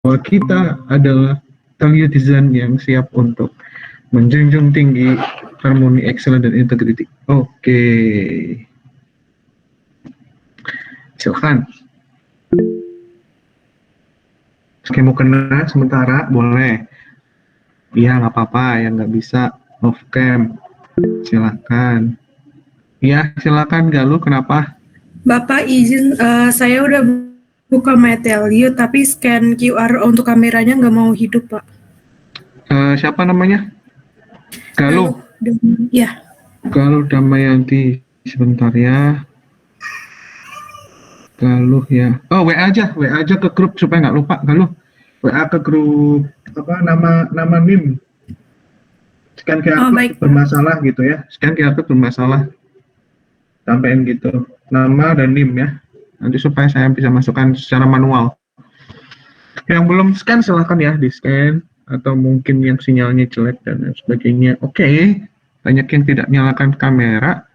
bahwa kita adalah netizen yang siap untuk menjunjung tinggi harmoni, excellence, dan integrity. Oke, silakan. Oke, mau kena sementara boleh. Iya, nggak apa-apa. Yang nggak bisa off cam, silakan. Iya, silakan Galuh. Kenapa? Bapak izin, saya udah buka MyTelU tapi scan QR untuk kameranya nggak mau hidup, Pak. Siapa namanya? Galuh. Galuh. Ya. Galuh Damayanti. Sebentar ya. Galuh ya. Oh, WA aja ke grup supaya nggak lupa. Galuh. WA ke grup apa nama NIM. Scan QR Oh, code baik. bermasalah gitu ya. Scan QR code bermasalah. Sampein gitu. Nama dan NIM ya. Nanti supaya saya bisa masukkan secara manual. Yang belum scan silahkan ya di scan, atau mungkin yang sinyalnya jelek dan lain sebagainya. Oke, banyak yang tidak nyalakan kamera,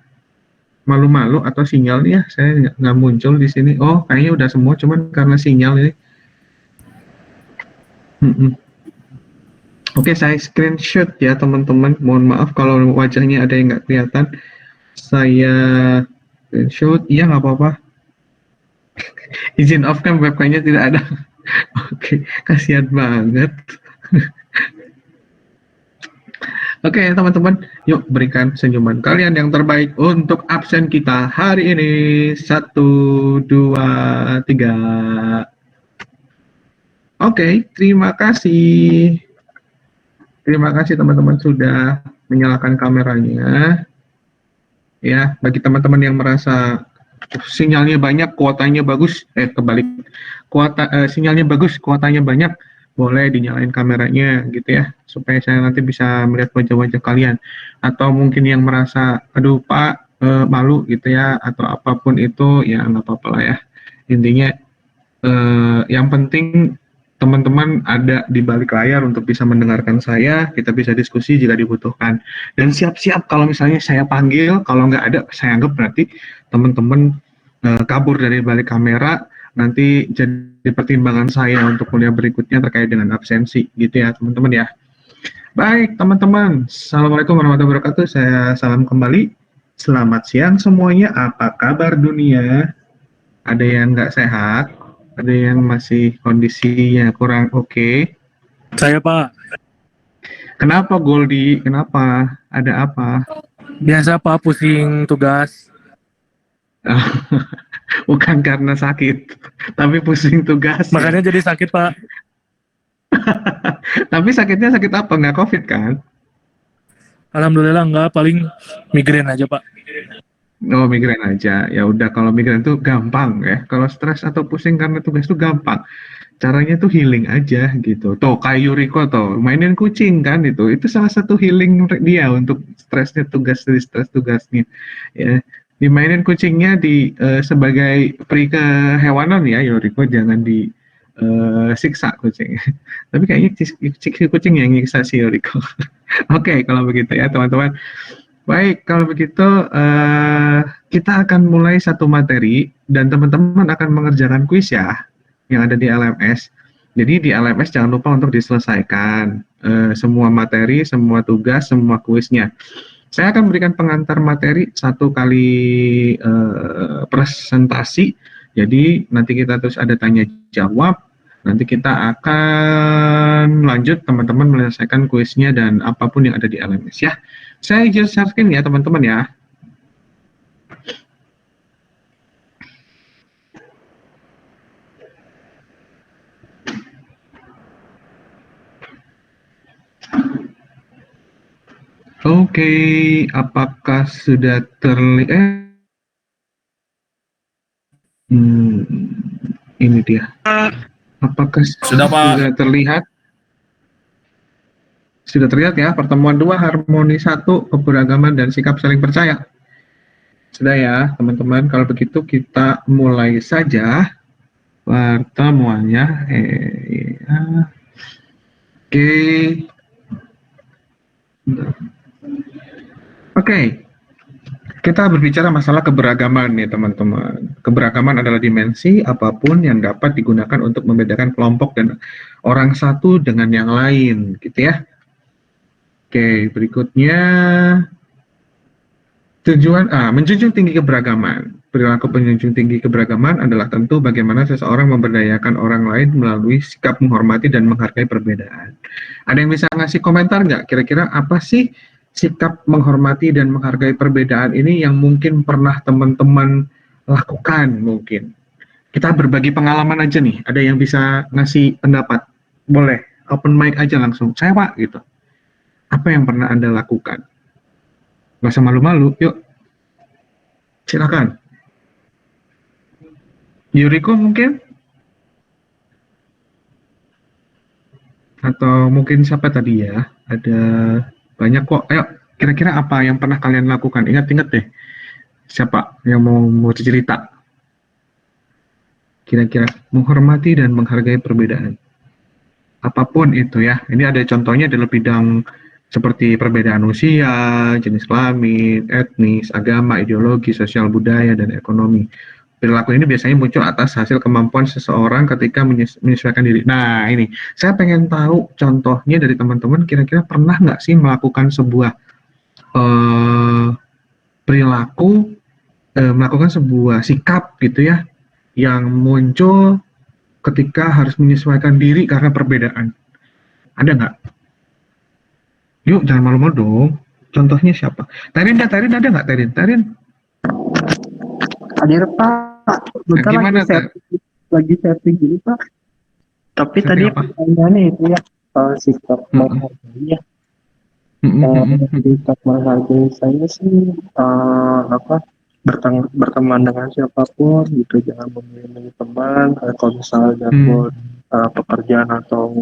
malu-malu atau sinyalnya saya nggak muncul di sini. Oh, kayaknya udah semua, cuman karena sinyal ini. Oke, saya screenshot ya teman-teman. Mohon maaf kalau wajahnya ada yang nggak kelihatan. Saya screenshot, iya nggak apa-apa. Izin off cam webcamnya tidak ada. Oke, kasihan banget. Oke, teman-teman, yuk berikan senyuman kalian yang terbaik untuk absen kita hari ini. 1, 2, 3. Oke, terima kasih. Terima kasih teman-teman sudah menyalakan kameranya. Ya, bagi teman-teman yang merasa sinyalnya banyak, kuotanya bagus, kebalik. Sinyalnya bagus, kuotanya banyak, boleh dinyalain kameranya gitu ya, supaya saya nanti bisa melihat wajah-wajah kalian. Atau mungkin yang merasa, aduh Pak, malu gitu ya, atau apapun itu, ya nggak apa-apa lah ya. Intinya, yang penting teman-teman ada di balik layar untuk bisa mendengarkan saya, kita bisa diskusi jika dibutuhkan. Dan siap-siap kalau misalnya saya panggil, kalau nggak ada, saya anggap berarti teman-teman kabur dari balik kamera, nanti jadi pertimbangan saya untuk kuliah berikutnya terkait dengan absensi, gitu ya teman-teman ya. Baik teman-teman, Assalamualaikum warahmatullahi wabarakatuh, saya salam kembali. Selamat siang semuanya, apa kabar dunia? Ada yang nggak sehat? Ada yang masih kondisinya kurang oke? Saya Pak. Kenapa Goldi? Kenapa? Ada apa? Biasa Pak, pusing tugas. Bukan karena sakit, tapi pusing tugas ya. Makanya jadi sakit Pak. Tapi sakitnya sakit apa? Nggak COVID kan? Alhamdulillah enggak, paling migrain aja Pak. Oh, migrain aja. Ya udah, kalau migrain tuh gampang ya. Kalau stres atau pusing karena tugas tuh gampang. Caranya tuh healing aja gitu. Tuh, kayak Yuriko tuh, mainin kucing kan itu. Itu salah satu healing dia untuk stresnya, tugas dari stres tugasnya. Ya, dimainin kucingnya sebagai peri kehewanan ya, Yuriko, jangan di siksa kucing. Tapi kayaknya kucing yang nyiksa si Yuriko. Oke, kalau begitu ya teman-teman. Baik, kalau begitu kita akan mulai satu materi dan teman-teman akan mengerjakan kuis ya yang ada di LMS. Jadi di LMS jangan lupa untuk diselesaikan semua materi, semua tugas, semua kuisnya. Saya akan berikan pengantar materi 1 kali presentasi. Jadi nanti kita terus ada tanya jawab. Nanti kita akan lanjut teman-teman menyelesaikan kuisnya dan apapun yang ada di LMS ya. Saya izin share screen ya teman-teman ya. Oke, apakah sudah terlihat? Ini dia. Apakah Sudah Pak. terlihat? Sudah terlihat ya, pertemuan 2, harmoni 1, keberagaman dan sikap saling percaya. Sudah ya, teman-teman. Kalau begitu kita mulai saja pertemuannya. Oke. Oke. Kita berbicara masalah keberagaman nih teman-teman. Keberagaman adalah dimensi apapun yang dapat digunakan untuk membedakan kelompok dan orang satu dengan yang lain, gitu ya. Oke, berikutnya menjunjung tinggi keberagaman. Perilaku penjunjung tinggi keberagaman adalah tentu bagaimana seseorang memberdayakan orang lain melalui sikap menghormati dan menghargai perbedaan. Ada yang bisa ngasih komentar nggak? Kira-kira apa sih sikap menghormati dan menghargai perbedaan ini yang mungkin pernah teman-teman lakukan mungkin? Kita berbagi pengalaman aja nih. Ada yang bisa ngasih pendapat? Boleh, open mic aja langsung. Saya Pak, gitu. Apa yang pernah Anda lakukan? Gak usah malu-malu, yuk. Silakan. Yuriko mungkin? Atau mungkin siapa tadi ya? Ada banyak kok. Ayo, kira-kira apa yang pernah kalian lakukan? Ingat-ingat deh. Siapa yang mau cerita? Kira-kira menghormati dan menghargai perbedaan. Apapun itu ya. Ini ada contohnya dalam bidang seperti perbedaan usia, jenis kelamin, etnis, agama, ideologi, sosial budaya, dan ekonomi. Perilaku ini biasanya muncul atas hasil kemampuan seseorang ketika menyesuaikan diri. Nah, ini saya pengen tahu contohnya dari teman-teman. Kira-kira pernah nggak sih melakukan sebuah perilaku, melakukan sebuah sikap gitu ya, yang muncul ketika harus menyesuaikan diri karena perbedaan? Ada nggak? Yuk, jangan malu-malu dong. Contohnya siapa? Tarin ada nggak Tarin? Tarin? Hadir Pak, bentar Gimana, lagi setting dulu Pak. Tapi setting tadi apa? pertanyaannya itu ya, sikap menghargai ya. Sikap menghargai saya sih berteman dengan siapapun gitu, jangan memilih teman. Kalau misalnya pekerjaan atau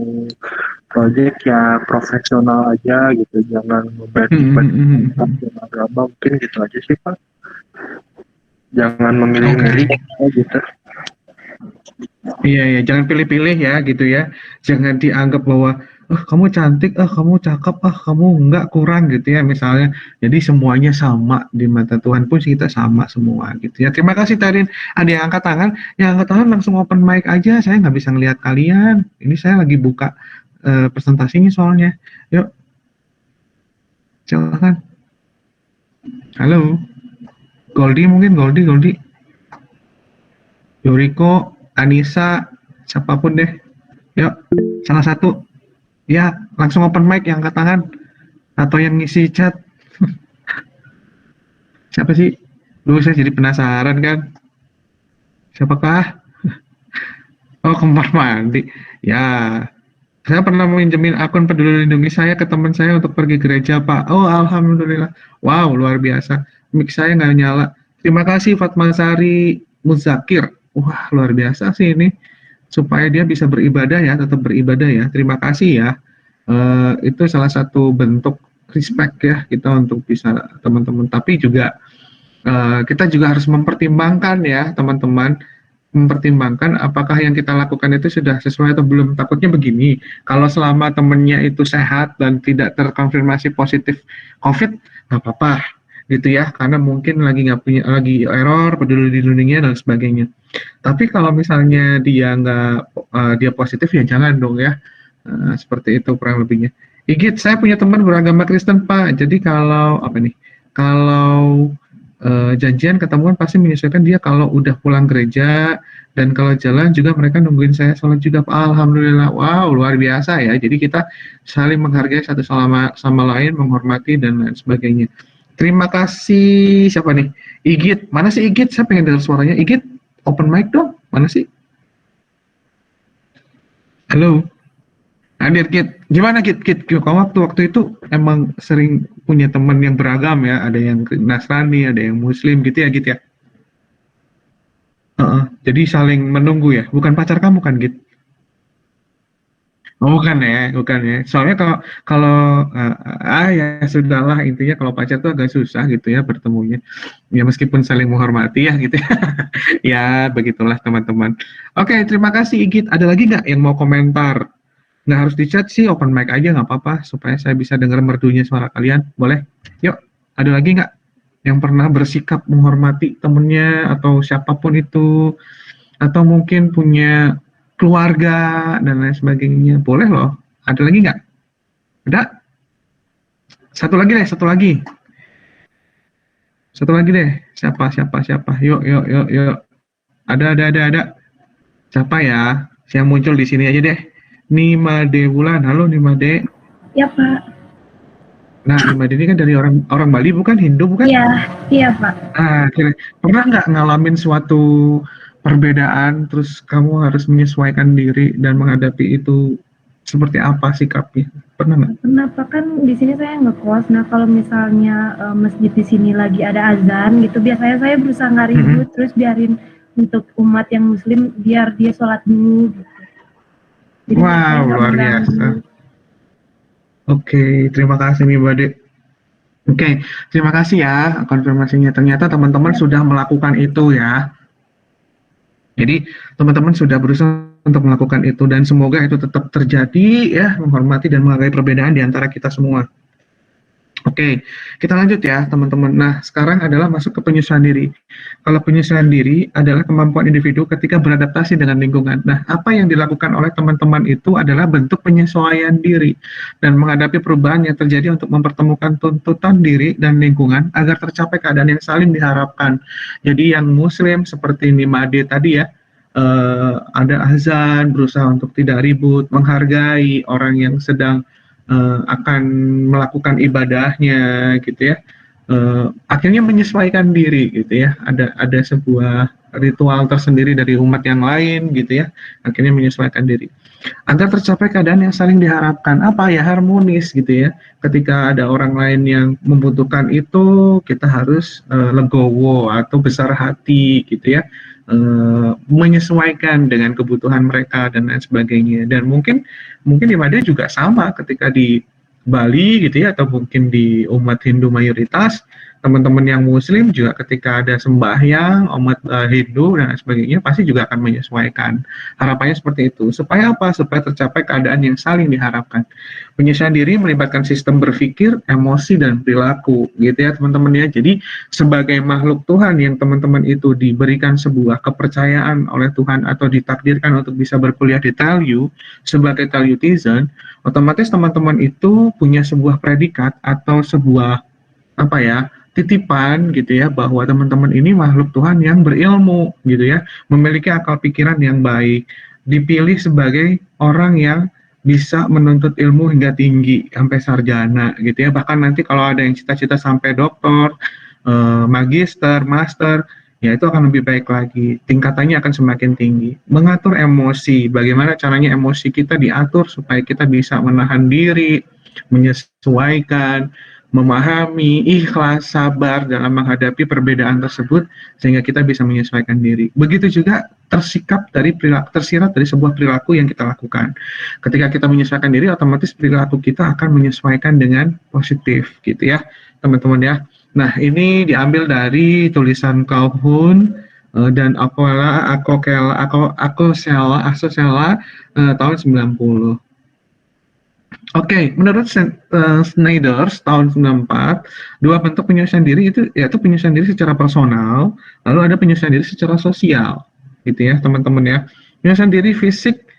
proyek ya profesional aja gitu, jangan membanding-bandingkan dengan agama, mungkin gitu aja sih Pak. Jangan memilih-milih gitu. Iya, jangan pilih-pilih ya gitu ya. Jangan dianggap bahwa kamu cantik, kamu cakep, kamu enggak, kurang gitu ya misalnya. Jadi semuanya sama di mata Tuhan pun kita sama semua gitu ya. Terima kasih Tarin. Ada yang angkat tangan? Yang angkat tangan langsung open mic aja. Saya nggak bisa ngelihat kalian. Ini saya lagi buka presentasinya soalnya. Yuk, silakan. Halo. Goldie mungkin, Goldie. Yuriko, Anissa, siapapun deh. Yuk, salah satu. Ya, langsung open mic yang angkat tangan. Atau yang ngisi chat. Siapa sih? Duh, saya jadi penasaran kan. Siapakah? Oh, kamar mandi. Ya, saya pernah minjemin akun Peduli Lindungi saya ke teman saya untuk pergi gereja, Pak. Oh, alhamdulillah. Wow, luar biasa. Mic saya nggak nyala. Terima kasih Fatma Sari Muzakir. Wah, luar biasa sih ini. Supaya dia bisa beribadah ya, tetap beribadah ya. Terima kasih ya. Itu salah satu bentuk respect ya kita untuk bisa teman-teman. Tapi juga kita juga harus mempertimbangkan ya teman-teman. Mempertimbangkan apakah yang kita lakukan itu sudah sesuai atau belum. Takutnya begini, kalau selama temennya itu sehat dan tidak terkonfirmasi positif COVID, nggak apa-apa gitu ya, karena mungkin lagi error, peduli lindunginya dan sebagainya. Tapi kalau misalnya dia dia positif ya jangan dong ya. Seperti itu kurang lebihnya. Igit, saya punya teman beragama Kristen Pak. Jadi kalau janjian ketemuan pasti menyesuaikan dia kalau udah pulang gereja, dan kalau jalan juga mereka nungguin saya sholat juga Pak. Alhamdulillah. Wow, luar biasa ya. Jadi kita saling menghargai satu sama lain, menghormati dan lain sebagainya. Terima kasih. Siapa nih? Igit. Mana sih Igit? Saya pengen dengar suaranya. Igit, open mic dong. Mana sih? Halo. Hadir Kit. Gimana Kit? Kamu waktu itu emang sering punya teman yang beragam ya? Ada yang Nasrani, ada yang Muslim gitu ya Git ya? Jadi saling menunggu ya? Bukan pacar kamu kan Git? Oh, bukan ya. Soalnya kalau ya sudahlah, intinya kalau pacar tuh agak susah gitu ya bertemunya. Ya meskipun saling menghormati ya gitu ya. Ya begitulah teman-teman. Oke, terima kasih Igit. Ada lagi nggak yang mau komentar? Nggak harus di chat sih, open mic aja nggak apa-apa supaya saya bisa dengar merdunya suara kalian. Boleh? Yuk, ada lagi nggak? yang pernah bersikap menghormati temennya atau siapapun itu, atau mungkin punya keluarga dan lain sebagainya. Boleh loh. Ada lagi nggak? Ada? Satu lagi deh, satu lagi. Satu lagi deh. Siapa? Yuk. Ada. Siapa ya? Saya muncul di sini aja deh. Nimade Wulan. Halo Nimade. Ya Pak. Nah, Nimade ini kan dari orang Bali bukan? Hindu bukan? Iya Pak. Ah, pernah nggak ngalamin suatu perbedaan, terus kamu harus menyesuaikan diri dan menghadapi itu seperti apa sikapnya? Pernah nggak? Pernah Pak, kan di sini saya ngekos. Nah kalau misalnya masjid di sini lagi ada azan gitu, biasanya saya berusaha nggak ribut, terus biarin untuk umat yang muslim biar dia sholat dulu. Gitu. Jadi Wow, saya nggak luar mengganggu. biasa. Oke, terima kasih nih Bade. Oke, terima kasih ya konfirmasinya. Ternyata teman-teman sudah melakukan itu ya. Jadi teman-teman sudah berusaha untuk melakukan itu dan semoga itu tetap terjadi ya, menghormati dan menghargai perbedaan di antara kita semua. Oke, kita lanjut ya teman-teman. Nah, sekarang adalah masuk ke penyesuaian diri. Kalau penyesuaian diri adalah kemampuan individu ketika beradaptasi dengan lingkungan. Nah, apa yang dilakukan oleh teman-teman itu adalah bentuk penyesuaian diri dan menghadapi perubahan yang terjadi untuk mempertemukan tuntutan diri dan lingkungan agar tercapai keadaan yang saling diharapkan. Jadi yang muslim seperti Nimade tadi ya, ada azan, berusaha untuk tidak ribut, menghargai orang yang sedang akan melakukan ibadahnya gitu ya, akhirnya menyesuaikan diri gitu ya, ada sebuah ritual tersendiri dari umat yang lain gitu ya, akhirnya menyesuaikan diri agar tercapai keadaan yang saling diharapkan, apa ya, harmonis gitu ya. Ketika ada orang lain yang membutuhkan itu, kita harus legowo atau besar hati gitu ya, menyesuaikan dengan kebutuhan mereka dan lain sebagainya. Dan mungkin di Madya juga sama ketika di Bali gitu ya, atau mungkin di umat Hindu mayoritas, teman-teman yang muslim juga ketika ada sembahyang umat Hindu dan lain sebagainya pasti juga akan menyesuaikan. Harapannya seperti itu. Supaya apa? Supaya tercapai keadaan yang saling diharapkan. Penyesuaian diri melibatkan sistem berpikir, emosi, dan perilaku gitu ya teman-teman ya. Jadi sebagai makhluk Tuhan yang teman-teman itu diberikan sebuah kepercayaan oleh Tuhan atau ditakdirkan untuk bisa berkuliah di TELU sebagai TELUtizen, otomatis teman-teman itu punya sebuah predikat atau sebuah apa ya, titipan gitu ya, bahwa teman-teman ini makhluk Tuhan yang berilmu gitu ya, memiliki akal pikiran yang baik, dipilih sebagai orang yang bisa menuntut ilmu hingga tinggi sampai sarjana gitu ya. Bahkan nanti kalau ada yang cita-cita sampai doktor, magister, master, ya itu akan lebih baik lagi, tingkatannya akan semakin tinggi. Mengatur emosi, bagaimana caranya emosi kita diatur supaya kita bisa menahan diri, menyesuaikan, memahami, ikhlas, sabar dalam menghadapi perbedaan tersebut sehingga kita bisa menyesuaikan diri. Begitu juga tersirat dari sebuah perilaku yang kita lakukan. Ketika kita menyesuaikan diri, otomatis perilaku kita akan menyesuaikan dengan positif gitu ya, teman-teman ya. Nah, ini diambil dari tulisan Calhoun dan Asosela tahun 90. Oke, menurut Snyder tahun 94, dua bentuk penyesuaian diri itu yaitu penyesuaian diri secara personal, lalu ada penyesuaian diri secara sosial, gitu ya teman-teman ya. Penyesuaian diri fisik,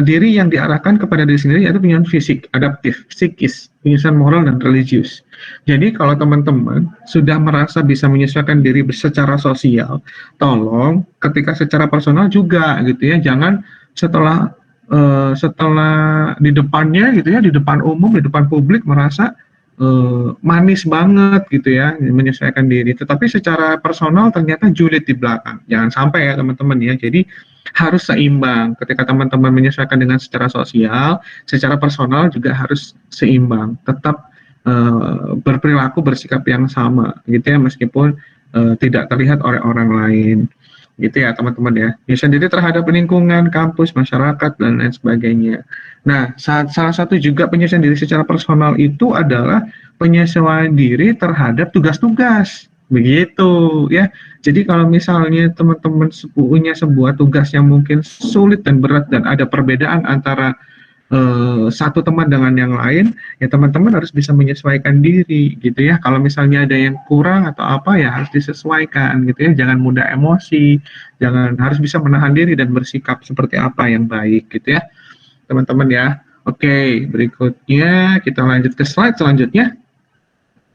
diri yang diarahkan kepada diri sendiri yaitu penyesuaian fisik, adaptif, psikis, penyesuaian moral dan religius. Jadi kalau teman-teman sudah merasa bisa menyesuaikan diri secara sosial, tolong ketika secara personal juga gitu ya, jangan setelah di depannya gitu ya, di depan umum, di depan publik merasa manis banget gitu ya, menyesuaikan diri, tetapi secara personal ternyata julid di belakang. Jangan sampai ya teman-teman ya. Jadi harus seimbang. Ketika teman-teman menyesuaikan dengan secara sosial, secara personal juga harus seimbang, tetap berperilaku, bersikap yang sama gitu ya, meskipun tidak terlihat oleh orang lain gitu ya teman-teman ya. Penyesuaian diri terhadap lingkungan, kampus, masyarakat, dan lain sebagainya. Nah, salah satu juga penyesuaian diri secara personal itu adalah penyesuaian diri terhadap tugas-tugas. Begitu ya. Jadi kalau misalnya teman-teman punya sebuah tugas yang mungkin sulit dan berat dan ada perbedaan antara satu teman dengan yang lain, ya teman-teman harus bisa menyesuaikan diri gitu ya. Kalau misalnya ada yang kurang atau apa ya harus disesuaikan gitu ya. Jangan mudah emosi, jangan harus bisa menahan diri dan bersikap seperti apa yang baik gitu ya, teman-teman ya. Oke, berikutnya kita lanjut ke slide selanjutnya.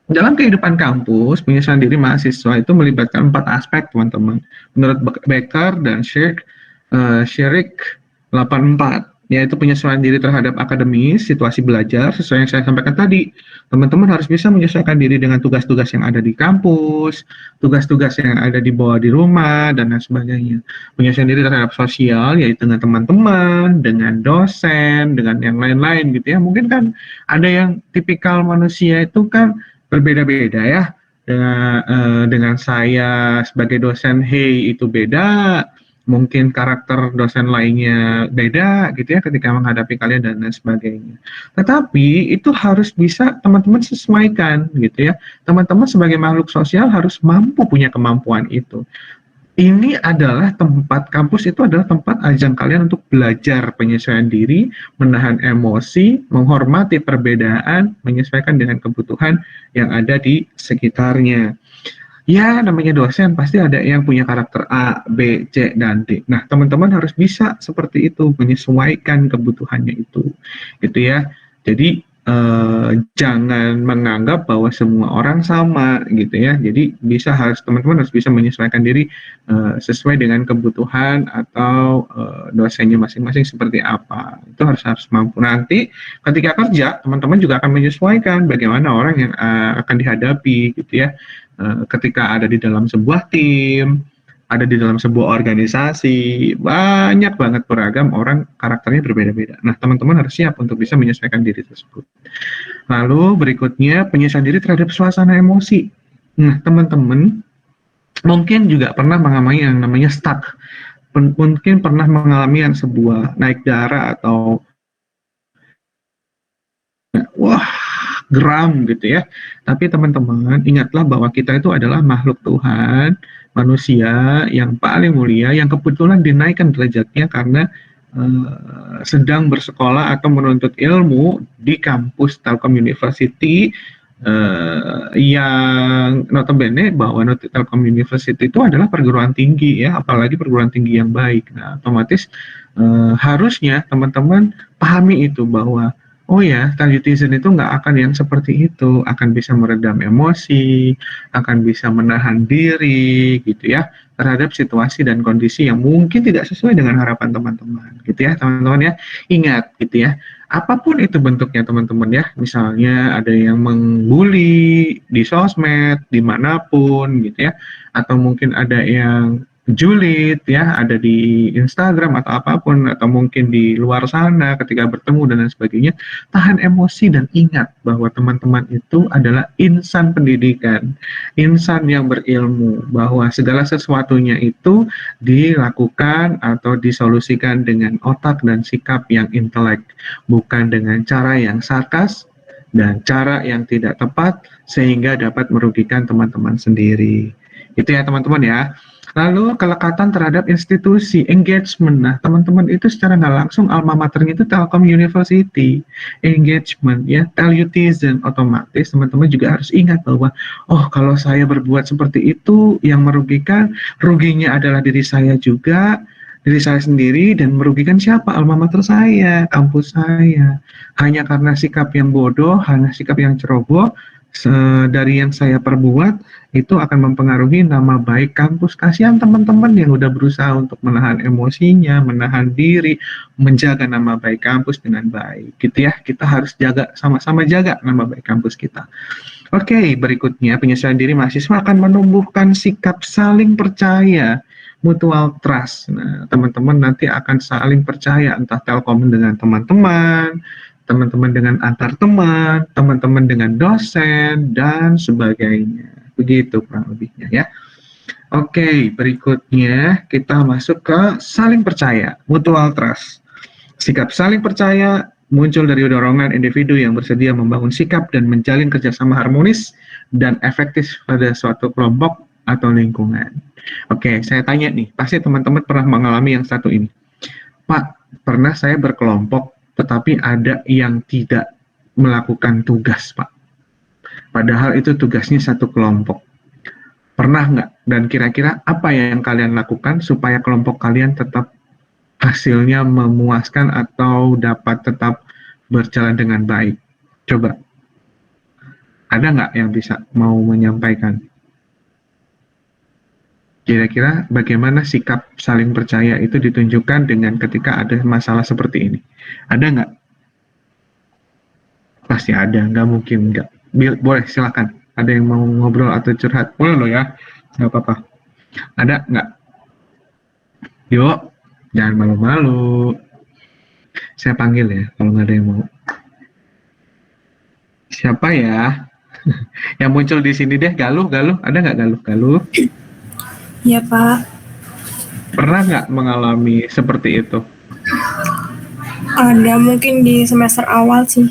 Dalam kehidupan kampus, penyesuaian diri mahasiswa itu melibatkan 4 aspek, teman-teman. Menurut Becker dan Sherik 84, yaitu penyesuaian diri terhadap akademis, situasi belajar, sesuai yang saya sampaikan tadi. Teman-teman harus bisa menyesuaikan diri dengan tugas-tugas yang ada di kampus, tugas-tugas yang ada di bawah di rumah, dan lain sebagainya. Penyesuaian diri terhadap sosial, yaitu dengan teman-teman, dengan dosen, dengan yang lain-lain gitu ya. Mungkin kan ada yang tipikal manusia itu kan berbeda-beda ya. Dengan saya sebagai dosen, hey itu beda, mungkin karakter dosen lainnya beda gitu ya ketika menghadapi kalian dan lain sebagainya. Tetapi itu harus bisa teman-teman sesuaikan gitu ya. Teman-teman sebagai makhluk sosial harus mampu punya kemampuan itu. Ini adalah tempat, kampus itu adalah tempat ajang kalian untuk belajar penyesuaian diri, menahan emosi, menghormati perbedaan, menyesuaikan dengan kebutuhan yang ada di sekitarnya. Ya, namanya dosen pasti ada yang punya karakter A, B, C, dan D. Nah, teman-teman harus bisa seperti itu, menyesuaikan kebutuhannya itu. Gitu ya. Jadi, jangan menganggap bahwa semua orang sama gitu ya. Jadi teman-teman harus bisa menyesuaikan diri sesuai dengan kebutuhan atau dosennya masing-masing seperti apa. Itu harus mampu. Nanti ketika kerja, teman-teman juga akan menyesuaikan bagaimana orang yang akan dihadapi gitu ya. Ketika ada di dalam sebuah tim, ada di dalam sebuah organisasi, banyak banget beragam orang, karakternya berbeda-beda. Nah, teman-teman harus siap untuk bisa menyesuaikan diri tersebut. Lalu berikutnya, penyesuaian diri terhadap suasana emosi. Nah, teman-teman mungkin juga pernah mengalami yang namanya stuck. Mungkin pernah mengalami yang sebuah naik darah atau wah, geram gitu ya. Tapi teman-teman, ingatlah bahwa kita itu adalah makhluk Tuhan, manusia yang paling mulia, yang kebetulan dinaikkan derajatnya karena sedang bersekolah atau menuntut ilmu di kampus Telkom University, yang notabene bahwa Telkom University itu adalah perguruan tinggi ya, apalagi perguruan tinggi yang baik. Nah, otomatis harusnya teman-teman pahami itu bahwa oh ya, Talyutizen itu nggak akan yang seperti itu, akan bisa meredam emosi, akan bisa menahan diri, gitu ya, terhadap situasi dan kondisi yang mungkin tidak sesuai dengan harapan teman-teman, gitu ya, teman-teman ya. Ingat, gitu ya, apapun itu bentuknya teman-teman ya, misalnya ada yang membuli di sosmed, dimanapun, gitu ya, atau mungkin ada yang julid ya, ada di Instagram atau apapun, atau mungkin di luar sana ketika bertemu dan lain sebagainya, tahan emosi dan ingat bahwa teman-teman itu adalah insan pendidikan, insan yang berilmu, bahwa segala sesuatunya itu dilakukan atau disolusikan dengan otak dan sikap yang intelek, bukan dengan cara yang sarkas dan cara yang tidak tepat sehingga dapat merugikan teman-teman sendiri. Itu ya teman-teman ya. Lalu kelekatan terhadap institusi, engagement. Nah, teman-teman itu secara nggak langsung alma maternya itu Telkom University, engagement ya, Talyutizen. Otomatis teman-teman juga harus ingat bahwa oh kalau saya berbuat seperti itu yang merugikan, ruginya adalah diri saya juga, diri saya sendiri, dan merugikan siapa? Alma mater saya, kampus saya. Hanya karena sikap yang bodoh, hanya sikap yang ceroboh, dari yang saya perbuat itu akan mempengaruhi nama baik kampus. Kasihan teman-teman yang udah berusaha untuk menahan emosinya, menahan diri, menjaga nama baik kampus dengan baik gitu ya. Kita harus jaga, sama-sama jaga nama baik kampus kita. Oke, berikutnya penyesuaian diri mahasiswa akan menumbuhkan sikap saling percaya, mutual trust. Nah, teman-teman nanti akan saling percaya, entah Telkom dengan teman-teman, teman-teman dengan antar teman, teman-teman dengan dosen, dan sebagainya. Begitu kurang lebihnya ya. Oke, berikutnya kita masuk ke saling percaya, mutual trust. Sikap saling percaya muncul dari dorongan individu yang bersedia membangun sikap dan menjalin kerjasama harmonis dan efektif pada suatu kelompok atau lingkungan. Oke, saya tanya nih, pasti teman-teman pernah mengalami yang satu ini. Pak, pernah saya berkelompok tetapi ada yang tidak melakukan tugas, Pak. Padahal itu tugasnya satu kelompok. Pernah nggak? Dan kira-kira apa yang kalian lakukan supaya kelompok kalian tetap hasilnya memuaskan atau dapat tetap berjalan dengan baik? Coba. Ada nggak yang bisa mau menyampaikan? Kira-kira bagaimana sikap saling percaya itu ditunjukkan dengan ketika ada masalah seperti ini? Ada nggak? Pasti ada, nggak mungkin nggak. Boleh, silakan. Ada yang mau ngobrol atau curhat? Boleh loh ya, nggak apa-apa. Ada nggak? Yuk, jangan malu-malu. Saya panggil ya, kalau nggak ada yang mau. Siapa ya? Yang muncul di sini deh, Galuh. Ada nggak Galuh? Ya Pak, Pernah nggak mengalami seperti itu? ada mungkin di semester awal sih.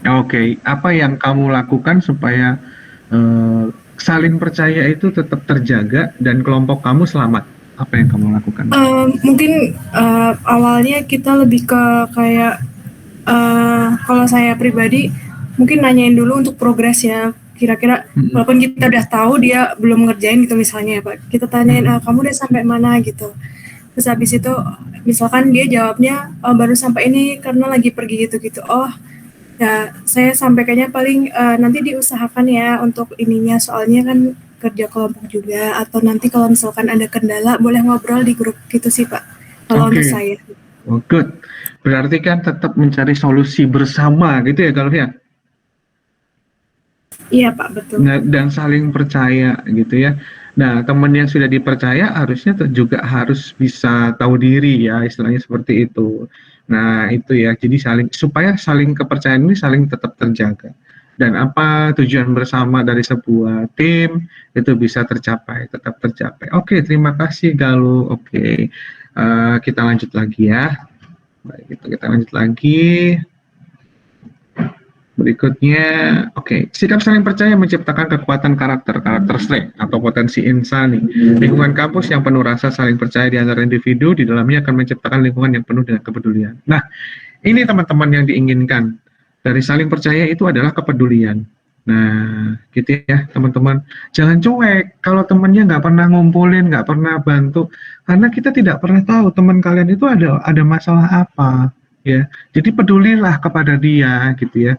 Oke, apa yang kamu lakukan supaya saling percaya itu tetap terjaga dan kelompok kamu selamat? Apa yang kamu lakukan? Mungkin awalnya kita lebih ke kayak kalau saya pribadi mungkin nanyain dulu untuk progresnya. Kira-kira walaupun kita udah tahu dia belum ngerjain gitu misalnya ya Pak, kita tanyain kamu udah sampai mana gitu. Terus habis itu misalkan dia jawabnya baru sampai ini karena lagi pergi gitu-gitu. Oh ya, saya sampaikannya paling nanti diusahakan ya untuk ininya, soalnya kan kerja kelompok juga, atau nanti kalau misalkan ada kendala boleh ngobrol di grup gitu sih Pak, kalau untuk saya. Oh, good. Berarti kan tetap mencari solusi bersama gitu ya kalau ya? Iya Pak, betul. Nah, dan saling percaya gitu ya. Nah, teman yang sudah dipercaya harusnya juga harus bisa tahu diri ya, istilahnya seperti itu. Nah, itu ya. Jadi supaya saling kepercayaan ini saling tetap terjaga. Dan apa tujuan bersama dari sebuah tim itu bisa tercapai, tetap tercapai. Oke, terima kasih Galuh. Oke, kita lanjut lagi ya. Baik, kita lanjut lagi. Berikutnya, sikap saling percaya menciptakan kekuatan karakter strength atau potensi insani. Lingkungan kampus yang penuh rasa saling percaya di antara individu, di dalamnya akan menciptakan lingkungan yang penuh dengan kepedulian. Nah, ini teman-teman yang diinginkan. Dari saling percaya itu adalah kepedulian. Nah, gitu ya teman-teman. Jangan cuek kalau temannya nggak pernah ngumpulin, nggak pernah bantu. Karena kita tidak pernah tahu teman kalian itu ada masalah apa. Ya, jadi pedulilah kepada dia gitu ya.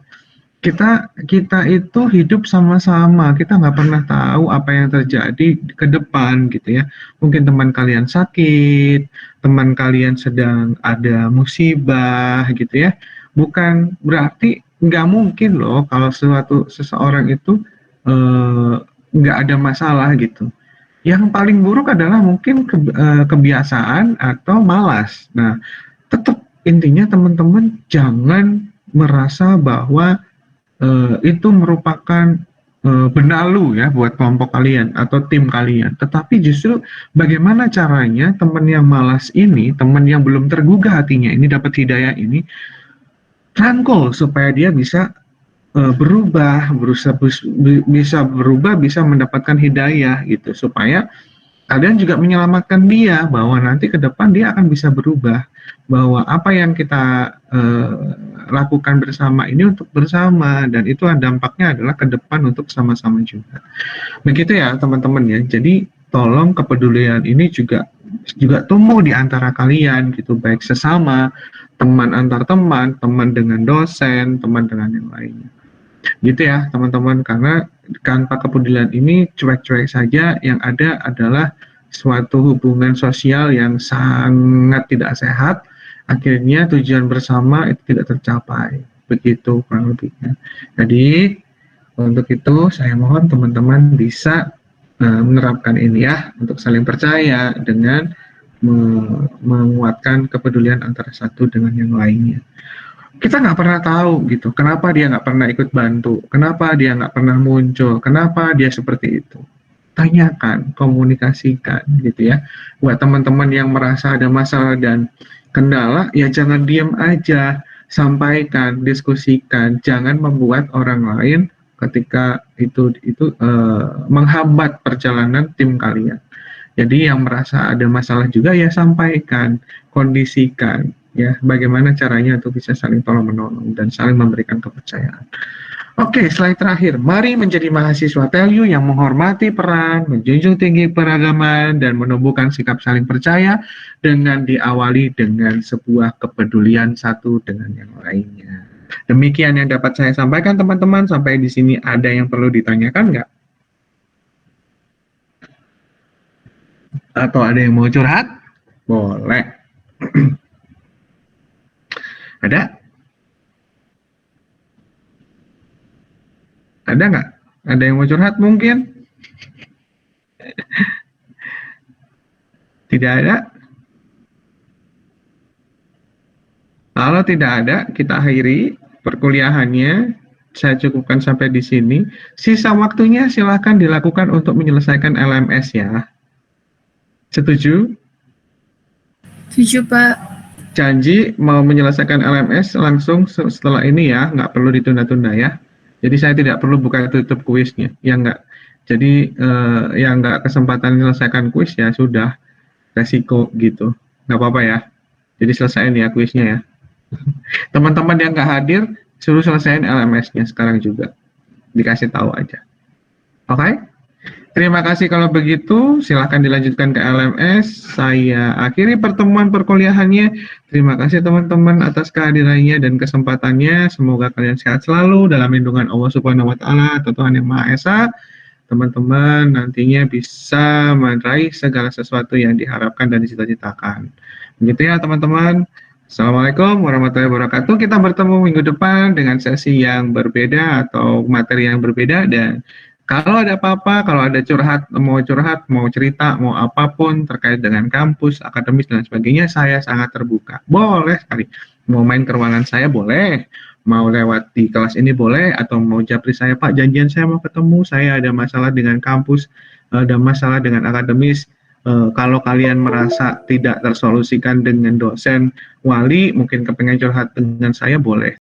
Kita itu hidup sama-sama, kita nggak pernah tahu apa yang terjadi ke depan gitu ya. Mungkin teman kalian sakit, teman kalian sedang ada musibah gitu ya. Bukan berarti nggak mungkin loh kalau seseorang itu nggak ada masalah gitu. Yang paling buruk adalah mungkin kebiasaan atau malas. Nah, tetap intinya teman-teman jangan merasa bahwa itu merupakan benalu ya buat kelompok kalian atau tim kalian. Tetapi justru bagaimana caranya teman yang malas ini, teman yang belum tergugah hatinya ini dapat hidayah ini, rangkul supaya dia bisa berubah, bisa berubah, bisa mendapatkan hidayah gitu, supaya kalian juga menyelamatkan dia bahwa nanti ke depan dia akan bisa berubah, bahwa apa yang kita lakukan bersama ini untuk bersama, dan itu dampaknya adalah ke depan untuk sama-sama juga. Begitu ya teman-teman ya. Jadi tolong kepedulian ini juga tumbuh di antara kalian gitu, baik sesama, teman antar teman, teman dengan dosen, teman dengan yang lainnya. Gitu ya teman-teman, karena tanpa kepedulian ini cuek-cuek saja, yang ada adalah suatu hubungan sosial yang sangat tidak sehat. Akhirnya tujuan bersama itu tidak tercapai, begitu kurang lebihnya. Jadi untuk itu saya mohon teman-teman bisa menerapkan ini ya, untuk saling percaya dengan menguatkan kepedulian antara satu dengan yang lainnya. Kita nggak pernah tahu gitu, kenapa dia nggak pernah ikut bantu, kenapa dia nggak pernah muncul, kenapa dia seperti itu. Tanyakan, komunikasikan gitu ya. Buat teman-teman yang merasa ada masalah dan kendala, ya jangan diam aja, sampaikan, diskusikan, jangan membuat orang lain ketika itu menghambat perjalanan tim kalian. Jadi yang merasa ada masalah juga ya sampaikan, kondisikan Ya, bagaimana caranya untuk bisa saling tolong-menolong dan saling memberikan kepercayaan. Oke, slide terakhir. Mari menjadi mahasiswa TELU yang menghormati peran, menjunjung tinggi peragaman, dan menumbuhkan sikap saling percaya dengan diawali dengan sebuah kepedulian satu dengan yang lainnya. Demikian yang dapat saya sampaikan, teman-teman. Sampai di sini ada yang perlu ditanyakan nggak? Atau ada yang mau curhat? Boleh. Ada? Ada nggak? Ada yang mau curhat mungkin? Tidak ada? Kalau tidak ada, kita akhiri perkuliahannya. Saya cukupkan sampai di sini. Sisa waktunya silakan dilakukan untuk menyelesaikan LMS ya. Setuju? Setuju, Pak. Janji mau menyelesaikan LMS langsung setelah ini ya, nggak perlu ditunda-tunda ya. Jadi saya tidak perlu buka tutup kuisnya, ya nggak. Jadi yang nggak kesempatan menyelesaikan kuis ya sudah resiko gitu, nggak apa-apa ya. Jadi selesaiin ya kuisnya ya. Teman-teman yang nggak hadir suruh selesaiin LMS-nya sekarang juga, dikasih tahu aja. Oke? Terima kasih kalau begitu, silahkan dilanjutkan ke LMS. Saya akhiri pertemuan perkuliahannya. Terima kasih teman-teman atas kehadirannya dan kesempatannya. Semoga kalian sehat selalu dalam lindungan Allah Subhanahu wa Ta'ala atau Tuhan Yang Maha Esa. Teman-teman nantinya bisa meraih segala sesuatu yang diharapkan dan dicita-citakan. Begitu ya teman-teman. Assalamualaikum warahmatullahi wabarakatuh. Kita bertemu minggu depan dengan sesi yang berbeda atau materi yang berbeda, dan kalau ada apa-apa, kalau ada curhat, mau cerita, mau apapun terkait dengan kampus, akademis, dan sebagainya, saya sangat terbuka. Boleh sekali. Mau main ke ruangan saya, boleh. Mau lewat di kelas ini, boleh. Atau mau japri saya, Pak, janjian saya mau ketemu, saya ada masalah dengan kampus, ada masalah dengan akademis. Kalau kalian merasa tidak tersolusikan dengan dosen, wali, mungkin kepengen curhat dengan saya, boleh.